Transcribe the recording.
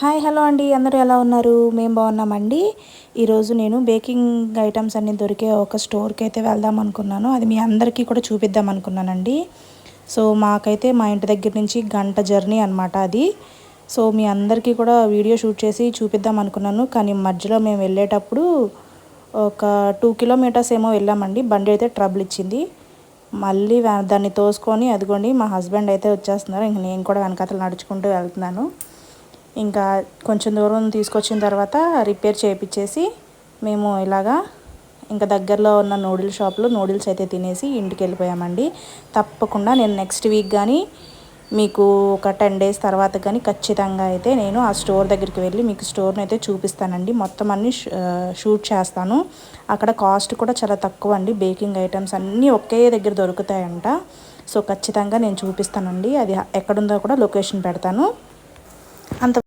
Hi hello అండి, అందరూ ఎలా ఉన్నారు? మేము బాగున్నామండి. ఈరోజు నేను బేకింగ్ ఐటమ్స్ అన్నీ దొరికే ఒక స్టోర్కి అయితే వెళ్దాం అనుకున్నాను. అది మీ అందరికీ కూడా చూపిద్దాం అనుకున్నానండి. సో మాకైతే మా ఇంటి దగ్గర నుంచి గంట జర్నీ అనమాట అది. సో మీ అందరికీ కూడా వీడియో షూట్ చేసి చూపిద్దాం అనుకున్నాను. కానీ మధ్యలో మేము వెళ్ళేటప్పుడు ఒక 2 కిలోమీటర్స్ ఏమో వెళ్ళామండి. బండి అయితే ట్రబుల్ ఇచ్చింది. మళ్ళీ దాన్ని తోసుకొని అదిగోండి మా హస్బెండ్ అయితే వచ్చేస్తున్నారు. ఇంక నేను కూడా వెనకాతలు నడుచుకుంటూ వెళ్తున్నాను. ఇంకా కొంచెం దూరం తీసుకొచ్చిన తర్వాత రిపేర్ చేయించేసి మేము ఇలాగా ఇంకా దగ్గరలో ఉన్న నూడిల్స్ షాప్లో నూడిల్స్ అయితే తినేసి ఇంటికి వెళ్ళిపోయామండి. తప్పకుండా నేను నెక్స్ట్ వీక్ కానీ మీకు ఒక 10 డేస్ తర్వాత కానీ ఖచ్చితంగా అయితే నేను ఆ స్టోర్ దగ్గరికి వెళ్ళి మీకు స్టోర్ని అయితే చూపిస్తానండి. మొత్తం అన్నీ షూట్ చేస్తాను. అక్కడ కాస్ట్ కూడా చాలా తక్కువ అండి. బేకింగ్ ఐటమ్స్ అన్నీ ఒకే దగ్గర దొరుకుతాయంట. సో ఖచ్చితంగా నేను చూపిస్తానండి. అది ఎక్కడుందో కూడా లొకేషన్ పెడతాను. అంత